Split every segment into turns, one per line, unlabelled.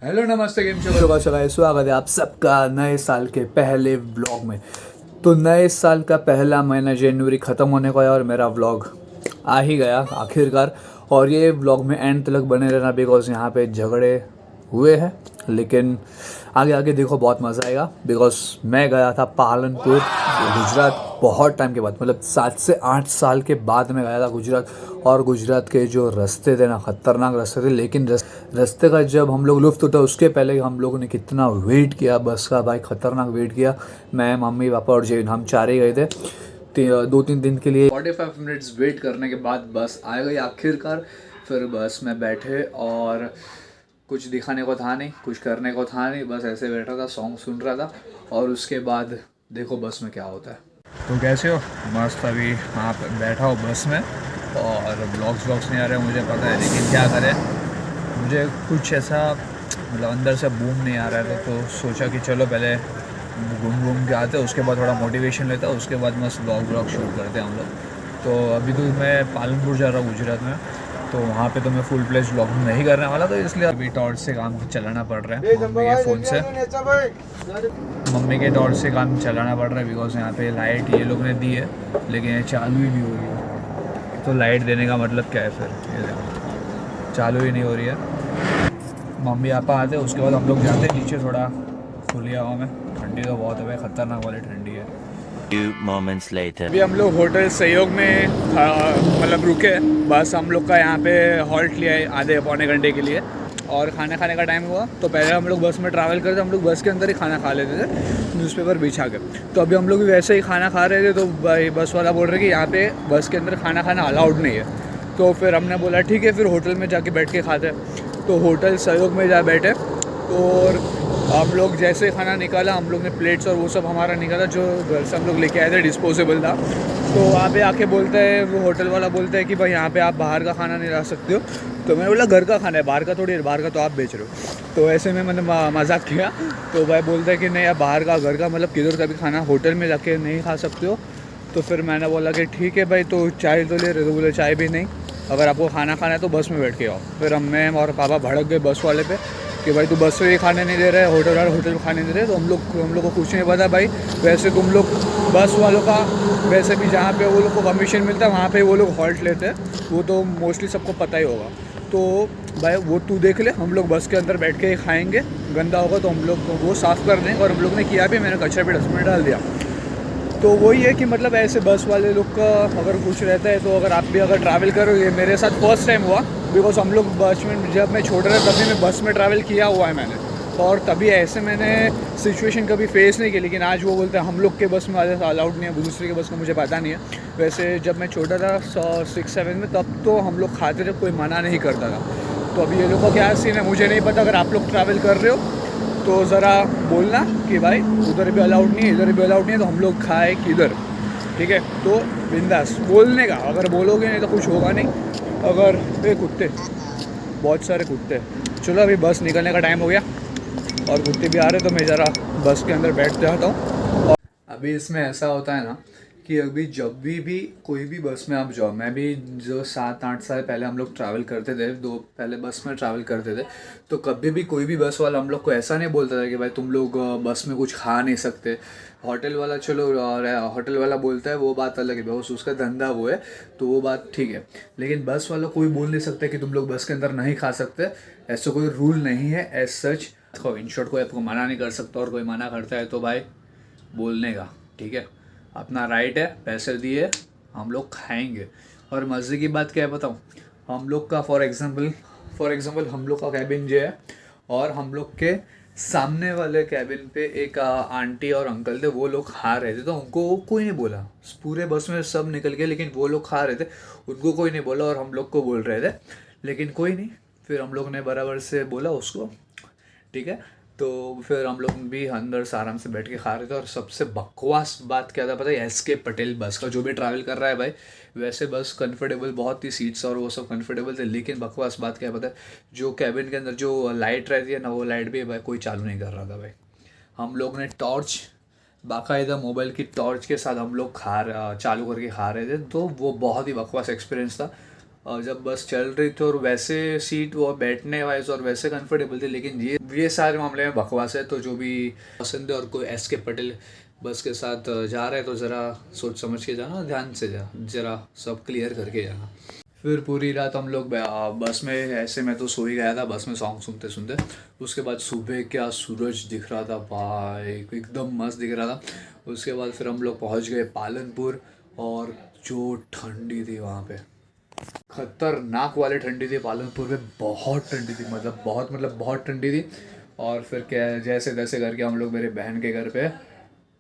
Hello नमस्ते केम show का स्वागत है आप सबका नए साल के पहले व्लॉग में। तो नए साल का पहला महीना जनवरी ख़त्म होने को है और मेरा व्लॉग आ ही गया आखिरकार। और ये व्लॉग में एंड तक बने रहना बिकॉज यहाँ पे झगड़े हुए हैं, लेकिन आगे आगे देखो बहुत मज़ा आएगा। बिकॉज मैं गया था पालनपुर गुजरात बहुत टाइम के बाद, मतलब 7 से 8 साल के बाद मैं गया था गुजरात। और गुजरात के जो रास्ते थे ना, ख़तरनाक रास्ते थे, लेकिन रास्ते का जब हम लोग लुत्फ़ उठा उसके पहले हम लोगों ने कितना वेट किया बस का, भाई ख़तरनाक वेट किया। मैं, मम्मी, पापा और जैन, हम चार ही गए थे 2-3 दिन के लिए। 45 मिनट्स वेट करने के बाद बस आ गई आखिरकार। फिर बस में बैठे और कुछ दिखाने को था नहीं, कुछ करने को था नहीं, बस ऐसे बैठा था, सॉन्ग सुन रहा था। और उसके बाद देखो बस में क्या होता है। तो कैसे हो? मस्त अभी वहाँ पर बैठा हो बस में और ब्लॉग्स नहीं आ रहे मुझे पता है, लेकिन क्या करें, मुझे कुछ ऐसा मतलब अंदर से बूम नहीं आ रहा है। तो सोचा कि चलो पहले घूम के आते, उसके बाद थोड़ा मोटिवेशन लेता, उसके बाद मस्त ब्लॉग शूट करते हैं हम लोग। तो अभी तो मैं पालनपुर जा रहा हूँ गुजरात में, तो वहाँ पे तो मैं फुल प्लेज व्लॉगिंग नहीं करने वाला, तो इसलिए अभी टॉर्च से काम चलाना पड़ रहा है, मम्मी के फ़ोन से, मम्मी के टॉर्च से काम चलाना पड़ रहा है। बिकॉज यहाँ पे लाइट ये लोग ने दी है लेकिन ये चालू ही नहीं हो रही है। तो लाइट देने का मतलब क्या है फिर, ये देखो चालू ही नहीं हो रही है। मम्मी पापा आते उसके बाद हम लोग जाते नीचे थोड़ा खुली हवा में। ठंडी तो बहुत है भाई, ख़तरनाक वाली ठंडी है।
Few moments later.
अभी हम लोग होटल सहयोग में मतलब रुके। बस हम लोग का यहाँ पे हॉल्ट लिया है आधे पौने घंटे के लिए, और खाना खाने का टाइम हुआ। तो पहले हम लोग बस में ट्रैवल करते, हम लोग बस के अंदर ही खाना खा लेते थे न्यूज़पेपर बिछा के। तो अभी हम लोग भी वैसे ही खाना खा रहे थे, तो भाई बस वाला बोल रहे कि यहाँ पे बस के अंदर खाना खाना अलाउड नहीं है। तो फिर हमने बोला ठीक है, फिर होटल में जाके बैठ के खाते। तो होटल सहयोग में जा बैठे, तो और हम लोग जैसे खाना निकाला, हम लोग ने प्लेट्स और वो सब हमारा निकाला जो घर से हम लोग लेके आए थे, डिस्पोजेबल था। तो वहाँ पे आके बोलता है वो होटल वाला, बोलता है कि भाई यहाँ पे आप बाहर का खाना नहीं ला सकते हो। तो मैंने बोला घर का खाना है, बाहर का थोड़ी है, बाहर का तो आप बेच रहे हो। तो ऐसे में मैंने मजाक किया। तो भाई बोलता है कि नहीं आप बाहर का घर का मतलब किधर का भी खाना होटल में जाके नहीं खा सकते हो। तो फिर मैंने बोला कि ठीक है भाई, तो चाय तो ले रहे हो? तो बोले चाय भी नहीं, अगर आपको खाना खाना है तो बस में बैठ के आओ। फिर मैं और पापा भड़क गए बस वाले पे कि भाई तू बस से खाने नहीं दे रहा है, होटल में खाने नहीं दे रहे। तो हम लोग को कुछ नहीं पता भाई, वैसे तुम लोग बस वालों का वैसे भी जहाँ पे वो लोग को कमीशन मिलता है वहाँ पे वो लोग हॉल्ट लेते हैं, वो तो मोस्टली सबको पता ही होगा। तो भाई वो तू देख ले, हम लोग बस के अंदर बैठ के ही खाएँगे, गंदा होगा तो हम लोग वो साफ़ कर देंगे। और हम लोग ने किया भी, मैंने कचरा पे डस्टबिन डाल दिया। तो वही है कि मतलब ऐसे बस वाले लोग का अगर कुछ रहता है, तो अगर आप भी अगर ट्रैवल करो, ये मेरे साथ फर्स्ट टाइम हुआ। बिकॉज हम लोग बस में जब मैं छोटा था तभी मैं बस में ट्रैवल किया हुआ है मैंने, और तभी ऐसे मैंने सिचुएशन कभी फेस नहीं की। लेकिन आज वो बोलते हैं हम लोग के बस में अलाउड नहीं है, दूसरे के बस में मुझे पता नहीं है। वैसे जब मैं छोटा था 6-7 में, तब तो हम लोग खाते थे, कोई मना नहीं करता था। तो अभी ये लोग का क्या सीन है मुझे नहीं पता। अगर आप लोग ट्रैवल कर रहे हो तो ज़रा बोलना कि भाई उधर भी अलाउड नहीं है, इधर भी अलाउड नहीं है, तो हम लोग खाए किधर, ठीक है? तो बिंदास बोलने का, अगर बोलोगे नहीं तो कुछ होगा नहीं। अगर कुत्ते, बहुत सारे कुत्ते। चलो अभी बस निकलने का टाइम हो गया और कुत्ते भी आ रहे, तो मैं ज़रा बस के अंदर बैठ जाता हूँ। अभी इसमें ऐसा होता है ना कि अभी जब भी कोई भी बस में आप जाओ, मैं भी जो 7-8 साल पहले हम लोग ट्रैवल करते थे, पहले बस में ट्रैवल करते थे, तो कभी भी कोई भी बस वाला हम लोग को ऐसा नहीं बोलता था कि भाई तुम लोग बस में कुछ खा नहीं सकते। होटल वाला चलो, होटल वाला बोलता है वो बात अलग है, बस उसका धंधा वो है, तो वो बात ठीक है। लेकिन बस वाला कोई बोल नहीं सकता कि तुम लोग बस के अंदर नहीं खा सकते, ऐसा कोई रूल नहीं है एज सच। इन शॉर्ट कोई आपको मना नहीं कर सकता, और कोई मना करता है तो भाई बोलने का, ठीक है? अपना राइट है, पैसे दिए हम लोग खाएंगे। और मज़े की बात क्या है बताऊँ, हम लोग का फॉर एग्ज़ाम्पल हम लोग का कैबिन जो है, और हम लोग के सामने वाले कैबिन पे एक आंटी और अंकल थे, वो लोग खा रहे थे, तो उनको कोई नहीं बोला। पूरे बस में सब निकल गए, लेकिन वो लोग खा रहे थे, उनको कोई नहीं बोला, और हम लोग को बोल रहे थे, लेकिन कोई नहीं। फिर हम लोग ने बराबर से बोला उसको, ठीक है? तो फिर हम लोग भी अंदर से आराम से बैठ के खा रहे थे। और सबसे बकवास बात क्या था पता है? SK पटेल बस का, जो भी ट्रैवल कर रहा है भाई, वैसे बस कंफर्टेबल बहुत थी, सीट्स और वो सब कंफर्टेबल थे, लेकिन बकवास बात क्या है पता है? जो कैबिन के अंदर जो लाइट रहती है ना, वो लाइट भी भाई कोई चालू नहीं कर रहा था भाई। हम लोग ने टॉर्च, बाकायदा मोबाइल की टॉर्च के साथ हम लोग चालू करके खा रहे थे, तो वो बहुत ही बकवास एक्सपीरियंस था। जब बस चल रही थी और वैसे सीट वो बैठने वाइज और वैसे कंफर्टेबल थी, लेकिन ये सारे मामले में बकवास है। तो जो भी पसंद है और कोई SK पटेल बस के साथ जा रहे हैं तो ज़रा सोच समझ के जाना, ध्यान से ज़रा सब क्लियर करके जाना। फिर पूरी रात हम लोग बस में ऐसे, मैं तो सो ही गया था बस में सॉन्ग सुनते सुनते। उसके बाद सुबह क्या सूरज दिख रहा था भाई, एकदम मस्त दिख रहा था। उसके बाद फिर हम लोग पहुंच गए पालनपुर, और जो ठंडी थी वहाँ पे, खतरनाक वाली ठंडी थी पालनपुर में, बहुत ठंडी थी, मतलब बहुत ठंडी थी। और फिर क्या, जैसे तैसे करके हम लोग मेरे बहन के घर पे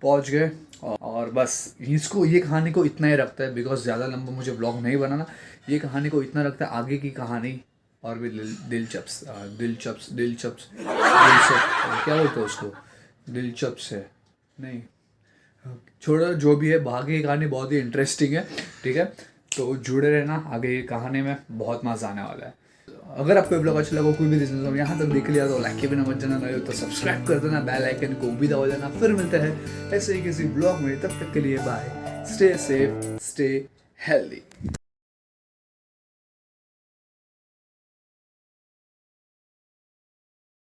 पहुंच गए। और बस ये कहानी को इतना ही रखता है, बिकॉज ज़्यादा लंबा मुझे ब्लॉग नहीं बनाना। ये कहानी को इतना रखता है, आगे की कहानी और भी दिलचस्प क्या बोलते हैं उसको, दिलचस्प है नहीं, छोड़ो जो भी है, आगे की कहानी बहुत ही इंटरेस्टिंग है, ठीक है। तो जुड़े रहना, आगे की कहानी में बहुत मज़ा आने वाला है। अगर आपको ब्लॉग अच्छा लगा, कोई भी रीजन यहाँ तक देख लिया तो लाइक के बिना मत जाना, नहीं हो तो सब्सक्राइब कर देना, बेल आइकन को भी दबा देना। फिर मिलते हैं ऐसे ही किसी ब्लॉग में, तब तक के लिए bye, stay safe, stay healthy.